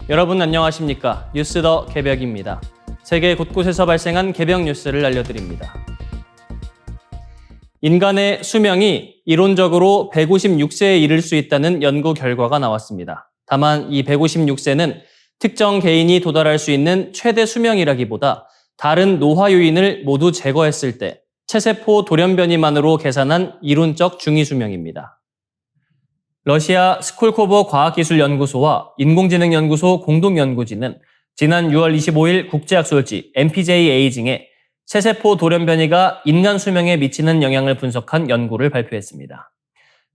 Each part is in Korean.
여러분 안녕하십니까? 뉴스 더 개벽입니다. 세계 곳곳에서 발생한 개벽 뉴스를 알려드립니다. 인간의 수명이 이론적으로 156세에 이를 수 있다는 연구 결과가 나왔습니다. 다만 이 156세는 특정 개인이 도달할 수 있는 최대 수명이라기보다 다른 노화 요인을 모두 제거했을 때 체세포 돌연변이만으로 계산한 이론적 중위수명입니다. 러시아 스콜코보 과학기술연구소와 인공지능연구소 공동연구진은 지난 6월 25일 국제학술지 MPJ 에이징에 체세포 돌연변이가 인간 수명에 미치는 영향을 분석한 연구를 발표했습니다.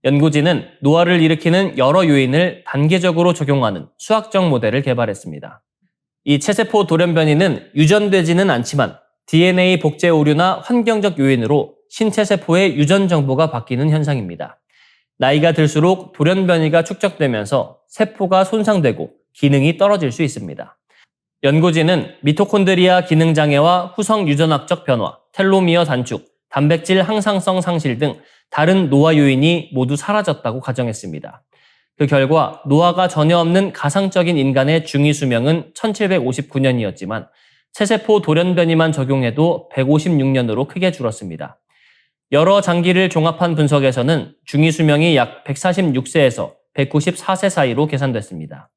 연구진은 노화를 일으키는 여러 요인을 단계적으로 적용하는 수학적 모델을 개발했습니다. 이 체세포 돌연변이는 유전되지는 않지만 DNA 복제 오류나 환경적 요인으로 신체 세포의 유전 정보가 바뀌는 현상입니다. 나이가 들수록 돌연변이가 축적되면서 세포가 손상되고 기능이 떨어질 수 있습니다. 연구진은 미토콘드리아 기능 장애와 후성 유전학적 변화, 텔로미어 단축, 단백질 항상성 상실 등 다른 노화 요인이 모두 사라졌다고 가정했습니다. 그 결과 노화가 전혀 없는 가상적인 인간의 중위 수명은 1759년이었지만 체세포 돌연변이만 적용해도 156년으로 크게 줄었습니다. 여러 장기를 종합한 분석에서는 중위 수명이 약 146세에서 194세 사이로 계산됐습니다.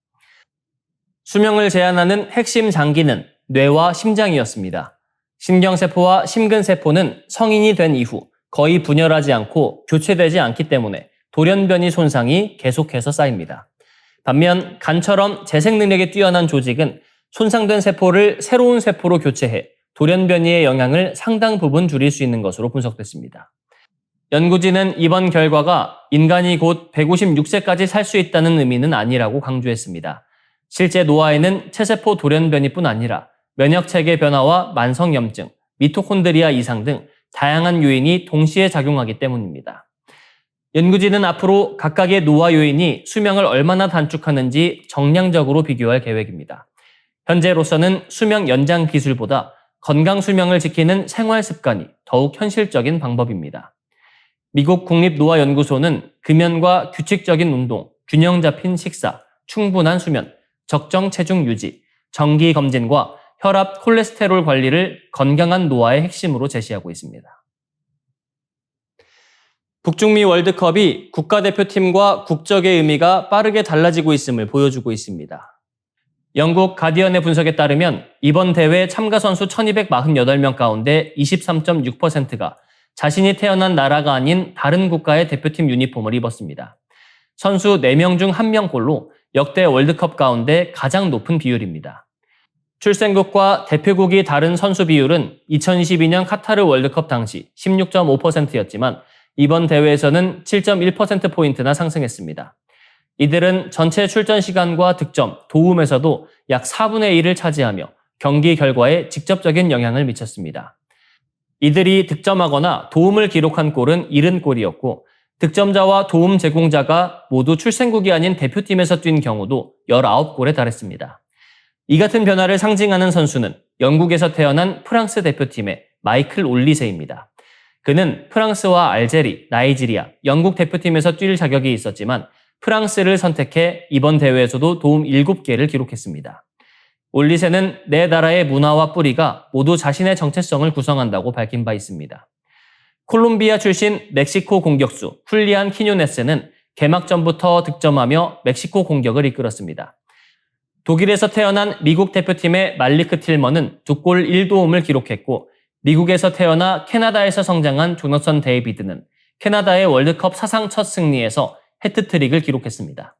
수명을 제한하는 핵심 장기는 뇌와 심장이었습니다. 신경세포와 심근세포는 성인이 된 이후 거의 분열하지 않고 교체되지 않기 때문에 돌연변이 손상이 계속해서 쌓입니다. 반면 간처럼 재생 능력이 뛰어난 조직은 손상된 세포를 새로운 세포로 교체해 돌연변이의 영향을 상당 부분 줄일 수 있는 것으로 분석됐습니다. 연구진은 이번 결과가 인간이 곧 156세까지 살 수 있다는 의미는 아니라고 강조했습니다. 실제 노화에는 체세포 돌연변이뿐 아니라 면역체계 변화와 만성염증, 미토콘드리아 이상 등 다양한 요인이 동시에 작용하기 때문입니다. 연구진은 앞으로 각각의 노화 요인이 수명을 얼마나 단축하는지 정량적으로 비교할 계획입니다. 현재로서는 수명 연장 기술보다 건강 수명을 지키는 생활 습관이 더욱 현실적인 방법입니다. 미국 국립노화연구소는 금연과 규칙적인 운동, 균형 잡힌 식사, 충분한 수면, 적정 체중 유지, 정기 검진과 혈압, 콜레스테롤 관리를 건강한 노화의 핵심으로 제시하고 있습니다. 북중미 월드컵이 국가대표팀과 국적의 의미가 빠르게 달라지고 있음을 보여주고 있습니다. 영국 가디언의 분석에 따르면 이번 대회 참가 선수 1248명 가운데 23.6%가 자신이 태어난 나라가 아닌 다른 국가의 대표팀 유니폼을 입었습니다. 선수 4명 중 1명꼴로 역대 월드컵 가운데 가장 높은 비율입니다. 출생국과 대표국이 다른 선수 비율은 2022년 카타르 월드컵 당시 16.5%였지만 이번 대회에서는 7.1%포인트나 상승했습니다. 이들은 전체 출전 시간과 득점, 도움에서도 약 4분의 1을 차지하며 경기 결과에 직접적인 영향을 미쳤습니다. 이들이 득점하거나 도움을 기록한 골은 70골이었고 득점자와 도움 제공자가 모두 출생국이 아닌 대표팀에서 뛴 경우도 19골에 달했습니다. 이 같은 변화를 상징하는 선수는 영국에서 태어난 프랑스 대표팀의 마이클 올리세입니다. 그는 프랑스와 알제리, 나이지리아, 영국 대표팀에서 뛸 자격이 있었지만 프랑스를 선택해 이번 대회에서도 도움 7개를 기록했습니다. 올리세는 네 나라의 문화와 뿌리가 모두 자신의 정체성을 구성한다고 밝힌 바 있습니다. 콜롬비아 출신 멕시코 공격수 훌리안 키뇨네스는 개막전부터 득점하며 멕시코 공격을 이끌었습니다. 독일에서 태어난 미국 대표팀의 말리크 틸머는 2골 1도움을 기록했고 미국에서 태어나 캐나다에서 성장한 조너선 데이비드는 캐나다의 월드컵 사상 첫 승리에서 해트트릭을 기록했습니다.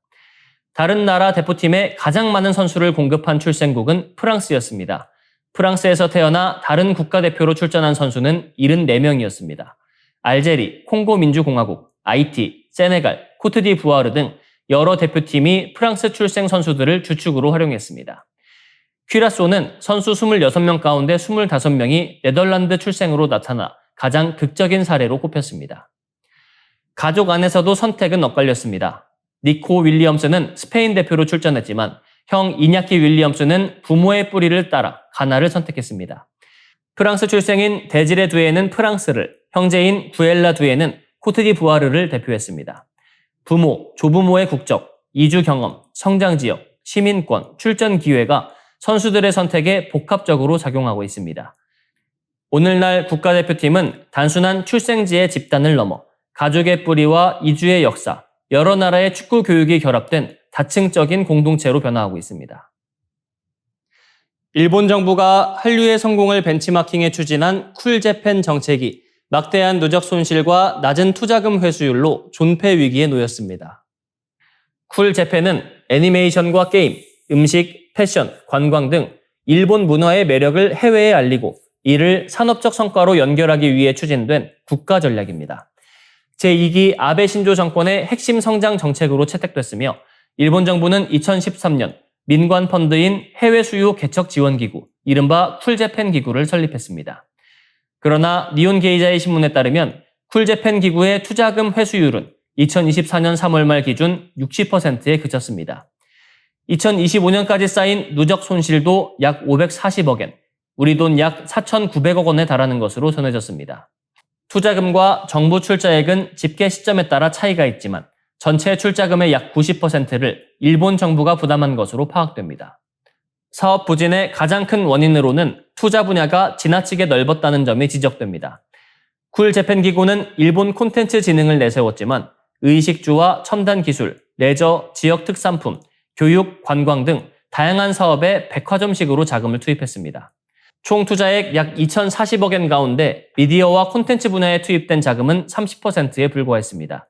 다른 나라 대표팀에 가장 많은 선수를 공급한 출생국은 프랑스였습니다. 프랑스에서 태어나 다른 국가대표로 출전한 선수는 74명이었습니다. 알제리, 콩고 민주공화국, 아이티, 세네갈, 코트디부아르 등 여러 대표팀이 프랑스 출생 선수들을 주축으로 활용했습니다. 퀴라소는 선수 26명 가운데 25명이 네덜란드 출생으로 나타나 가장 극적인 사례로 꼽혔습니다. 가족 안에서도 선택은 엇갈렸습니다. 니코 윌리엄스는 스페인 대표로 출전했지만 형 이냐키 윌리엄스는 부모의 뿌리를 따라 가나를 선택했습니다. 프랑스 출생인 데지레 두에는 프랑스를, 형제인 구엘라 두에는 코트디부아르를 대표했습니다. 부모, 조부모의 국적, 이주 경험, 성장 지역, 시민권, 출전 기회가 선수들의 선택에 복합적으로 작용하고 있습니다. 오늘날 국가대표팀은 단순한 출생지의 집단을 넘어 가족의 뿌리와 이주의 역사, 여러 나라의 축구 교육이 결합된 다층적인 공동체로 변화하고 있습니다. 일본 정부가 한류의 성공을 벤치마킹해 추진한 쿨재팬 정책이 막대한 누적 손실과 낮은 투자금 회수율로 존폐 위기에 놓였습니다. 쿨재팬은 애니메이션과 게임, 음식, 패션, 관광 등 일본 문화의 매력을 해외에 알리고 이를 산업적 성과로 연결하기 위해 추진된 국가 전략입니다. 제2기 아베 신조 정권의 핵심 성장 정책으로 채택됐으며 일본 정부는 2013년 민관 펀드인 해외 수요 개척 지원 기구, 이른바 쿨재팬 기구를 설립했습니다. 그러나 니혼 게이자의 신문에 따르면 쿨재팬 기구의 투자금 회수율은 2024년 3월 말 기준 60%에 그쳤습니다. 2025년까지 쌓인 누적 손실도 약 540억 엔, 우리 돈 약 4,900억 원에 달하는 것으로 전해졌습니다. 투자금과 정부 출자액은 집계 시점에 따라 차이가 있지만 전체 출자금의 약 90%를 일본 정부가 부담한 것으로 파악됩니다. 사업 부진의 가장 큰 원인으로는 투자 분야가 지나치게 넓었다는 점이 지적됩니다. 쿨재팬 기구는 일본 콘텐츠 진흥을 내세웠지만 의식주와 첨단 기술, 레저, 지역 특산품, 교육, 관광 등 다양한 사업에 백화점식으로 자금을 투입했습니다. 총 투자액 약 2,040억 엔 가운데 미디어와 콘텐츠 분야에 투입된 자금은 30%에 불과했습니다.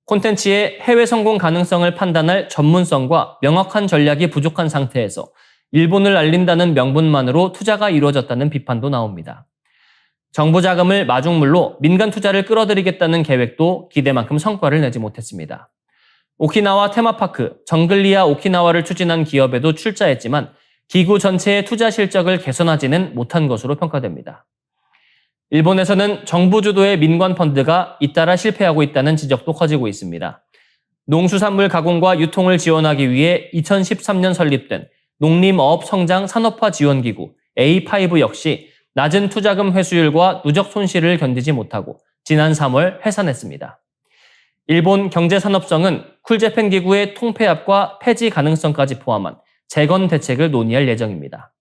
콘텐츠의 해외 성공 가능성을 판단할 전문성과 명확한 전략이 부족한 상태에서 일본을 알린다는 명분만으로 투자가 이루어졌다는 비판도 나옵니다. 정부 자금을 마중물로 민간 투자를 끌어들이겠다는 계획도 기대만큼 성과를 내지 못했습니다. 오키나와 테마파크, 정글리아 오키나와를 추진한 기업에도 출자했지만 기구 전체의 투자 실적을 개선하지는 못한 것으로 평가됩니다. 일본에서는 정부 주도의 민관 펀드가 잇따라 실패하고 있다는 지적도 커지고 있습니다. 농수산물 가공과 유통을 지원하기 위해 2013년 설립된 농림어업 성장 산업화 지원기구 A5 역시 낮은 투자금 회수율과 누적 손실을 견디지 못하고 지난 3월 해산했습니다. 일본 경제산업성은 쿨재팬 기구의 통폐합과 폐지 가능성까지 포함한 재건 대책을 논의할 예정입니다.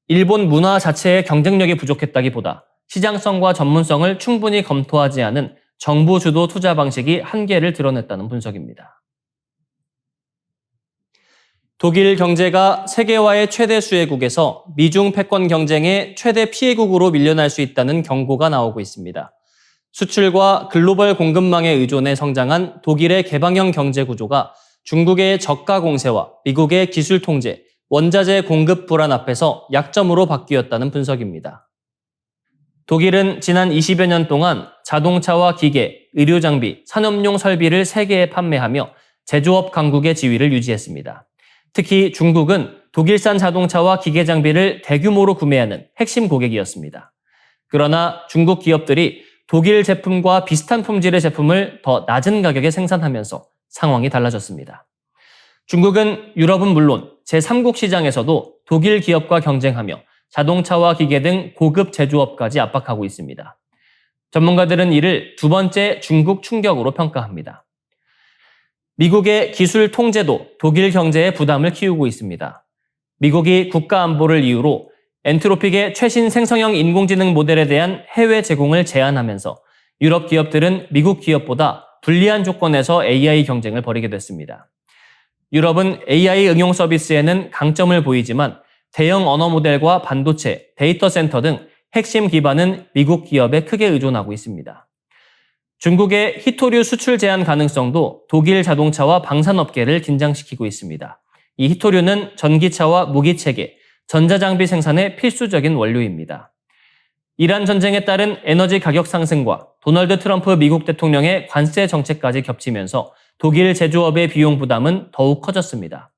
일본 문화 자체의 경쟁력이 부족했다기보다 시장성과 전문성을 충분히 검토하지 않은 정부 주도 투자 방식이 한계를 드러냈다는 분석입니다. 독일 경제가 세계화의 최대 수혜국에서 미중 패권 경쟁의 최대 피해국으로 밀려날 수 있다는 경고가 나오고 있습니다. 수출과 글로벌 공급망에 의존해 성장한 독일의 개방형 경제 구조가 중국의 저가 공세와 미국의 기술 통제, 원자재 공급 불안 앞에서 약점으로 바뀌었다는 분석입니다. 독일은 지난 20여 년 동안 자동차와 기계, 의료장비, 산업용 설비를 세계에 판매하며 제조업 강국의 지위를 유지했습니다. 특히 중국은 독일산 자동차와 기계 장비를 대규모로 구매하는 핵심 고객이었습니다. 그러나 중국 기업들이 독일 제품과 비슷한 품질의 제품을 더 낮은 가격에 생산하면서 상황이 달라졌습니다. 중국은 유럽은 물론 제3국 시장에서도 독일 기업과 경쟁하며 자동차와 기계 등 고급 제조업까지 압박하고 있습니다. 전문가들은 이를 두 번째 중국 충격으로 평가합니다. 미국의 기술 통제도 독일 경제에 부담을 키우고 있습니다. 미국이 국가 안보를 이유로 엔트로픽의 최신 생성형 인공지능 모델에 대한 해외 제공을 제한하면서 유럽 기업들은 미국 기업보다 불리한 조건에서 AI 경쟁을 벌이게 됐습니다. 유럽은 AI 응용 서비스에는 강점을 보이지만 대형 언어 모델과 반도체, 데이터 센터 등 핵심 기반은 미국 기업에 크게 의존하고 있습니다. 중국의 히토류 수출 제한 가능성도 독일 자동차와 방산업계를 긴장시키고 있습니다. 이 히토류는 전기차와 무기체계, 전자장비 생산의 필수적인 원료입니다. 이란 전쟁에 따른 에너지 가격 상승과 도널드 트럼프 미국 대통령의 관세 정책까지 겹치면서 독일 제조업의 비용 부담은 더욱 커졌습니다.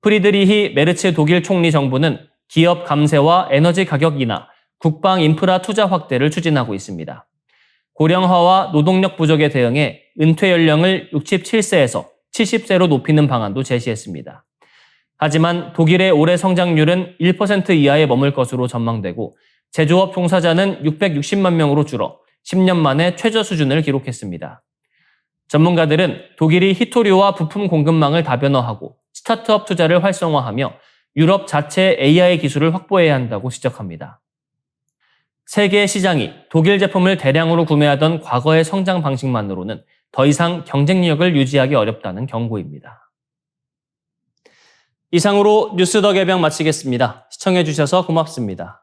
프리드리히 메르츠 독일 총리 정부는 기업 감세와 에너지 가격 인하, 국방 인프라 투자 확대를 추진하고 있습니다. 고령화와 노동력 부족에 대응해 은퇴 연령을 67세에서 70세로 높이는 방안도 제시했습니다. 하지만 독일의 올해 성장률은 1% 이하에 머물 것으로 전망되고 제조업 종사자는 660만 명으로 줄어 10년 만에 최저 수준을 기록했습니다. 전문가들은 독일이 히토류와 부품 공급망을 다변화하고 스타트업 투자를 활성화하며 유럽 자체 AI 기술을 확보해야 한다고 지적합니다. 세계 시장이 독일 제품을 대량으로 구매하던 과거의 성장 방식만으로는 더 이상 경쟁력을 유지하기 어렵다는 경고입니다. 이상으로 뉴스 더 개병 마치겠습니다. 시청해주셔서 고맙습니다.